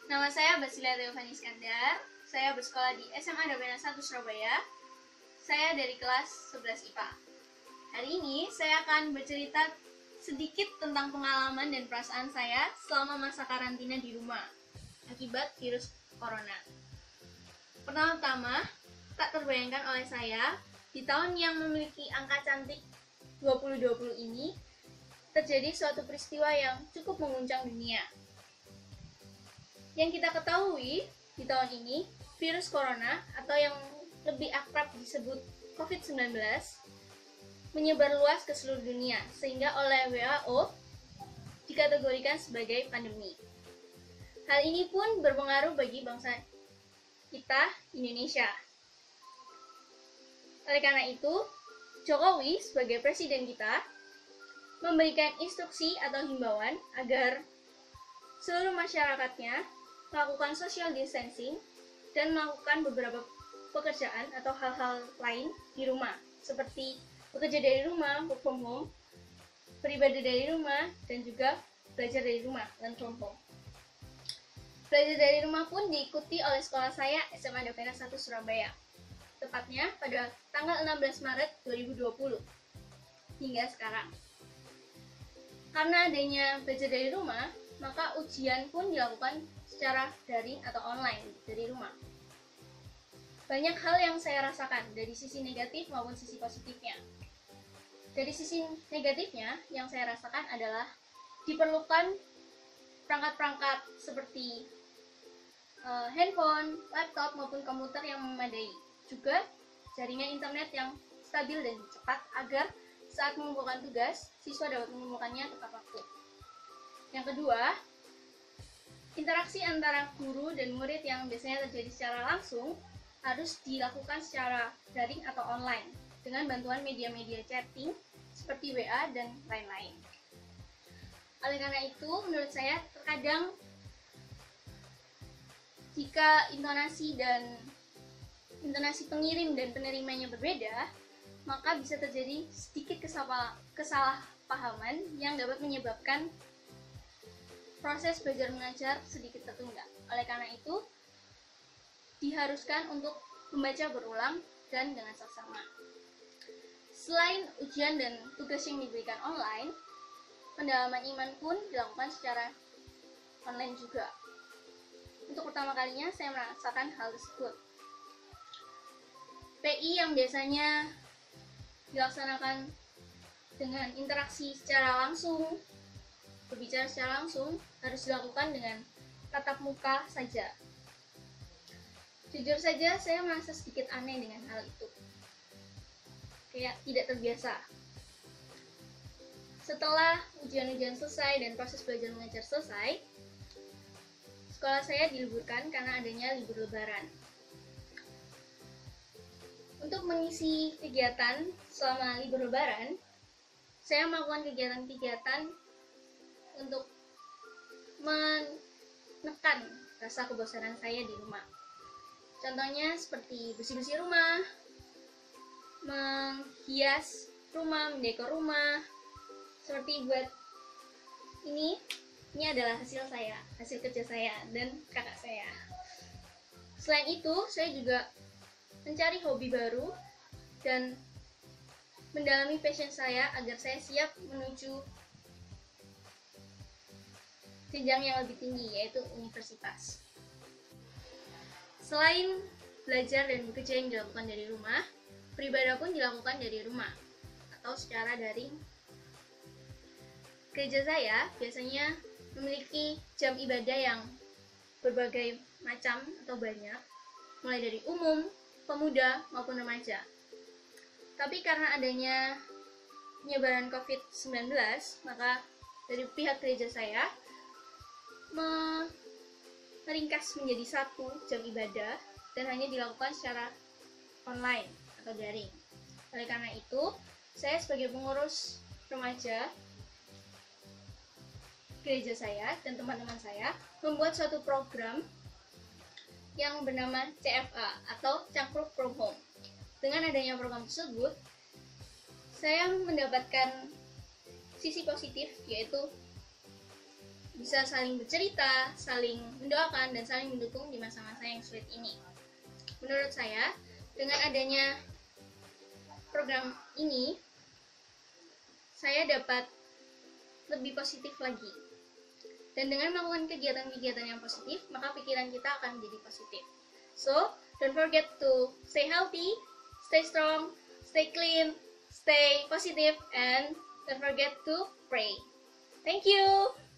Nama saya Basilia Theophani Iskandar. Saya bersekolah di SMA Dapena 1 Surabaya. Saya dari kelas 11 IPA. Hari ini saya akan bercerita sedikit tentang pengalaman dan perasaan saya selama masa karantina di rumah akibat virus corona. Pertama-tama, tak terbayangkan oleh saya di tahun yang memiliki angka cantik 2020 ini terjadi suatu peristiwa yang cukup mengguncang dunia. Yang kita ketahui di tahun ini, virus corona atau yang lebih akrab disebut COVID-19 menyebar luas ke seluruh dunia sehingga oleh WHO dikategorikan sebagai pandemi. Hal ini pun berpengaruh bagi bangsa kita, Indonesia. Oleh karena itu, Jokowi sebagai presiden kita memberikan instruksi atau himbauan agar seluruh masyarakatnya melakukan social distancing dan melakukan beberapa pekerjaan atau hal-hal lain di rumah, seperti bekerja dari rumah, work from home, beribadah dari rumah, dan juga belajar dari rumah, learn from home. Belajar dari rumah pun diikuti oleh sekolah saya SMA Dapena 1 Surabaya, tepatnya pada tanggal 16 Maret 2020 hingga sekarang. Karena adanya belajar dari rumah, maka ujian pun dilakukan secara daring atau online dari rumah. Banyak hal yang saya rasakan dari sisi negatif maupun sisi positifnya. Dari sisi negatifnya yang saya rasakan adalah diperlukan perangkat-perangkat seperti handphone, laptop maupun komputer yang memadai. Juga jaringan internet yang stabil dan cepat agar saat mengumpulkan tugas, siswa dapat mengumpulkannya tepat waktu. Yang kedua, interaksi antara guru dan murid yang biasanya terjadi secara langsung harus dilakukan secara daring atau online dengan bantuan media-media chatting seperti WA dan lain-lain. Oleh karena itu, menurut saya terkadang jika intonasi pengirim dan penerimanya berbeda, maka bisa terjadi sedikit kesalahpahaman yang dapat menyebabkan proses belajar mengajar sedikit tertunda. Oleh karena itu, diharuskan untuk membaca berulang dan dengan seksama. Selain ujian dan tugas yang diberikan online, pendalaman iman pun dilakukan secara online juga. Untuk pertama kalinya saya merasakan hal tersebut. PI yang biasanya dilaksanakan dengan interaksi secara langsung, berbicara secara langsung, harus dilakukan dengan tatap muka saja. Jujur saja, saya merasa sedikit aneh dengan hal itu. Kayak tidak terbiasa. Setelah ujian-ujian selesai dan proses belajar mengajar selesai, sekolah saya diliburkan karena adanya libur lebaran. Untuk mengisi kegiatan selama libur lebaran, saya melakukan kegiatan-kegiatan untuk menekan rasa kebosanan saya di rumah. Contohnya seperti bersih-bersih rumah, menghias rumah, mendekor rumah. Seperti buat ini adalah hasil kerja saya dan kakak saya. Selain itu, saya juga mencari hobi baru dan mendalami passion saya agar saya siap menuju jenjang yang lebih tinggi, yaitu universitas. Selain belajar dan bekerja yang dilakukan dari rumah, beribadah pun dilakukan dari rumah atau secara daring. Gereja saya biasanya memiliki jam ibadah yang berbagai macam atau banyak, mulai dari umum, pemuda, maupun remaja. Tapi karena adanya penyebaran COVID-19, maka dari pihak gereja saya meringkas menjadi 1 jam ibadah dan hanya dilakukan secara online atau daring. Oleh karena itu, saya sebagai pengurus remaja gereja saya dan teman-teman saya membuat suatu program yang bernama CFA atau Cangkruk from Home. Dengan adanya program tersebut, saya mendapatkan sisi positif, yaitu bisa saling bercerita, saling mendoakan, dan saling mendukung di masa-masa yang sulit ini. Menurut saya, dengan adanya program ini, saya dapat lebih positif lagi. Dan dengan melakukan kegiatan-kegiatan yang positif, maka pikiran kita akan menjadi positif. So, don't forget to stay healthy, stay strong, stay clean, stay positive, and don't forget to pray. Thank you!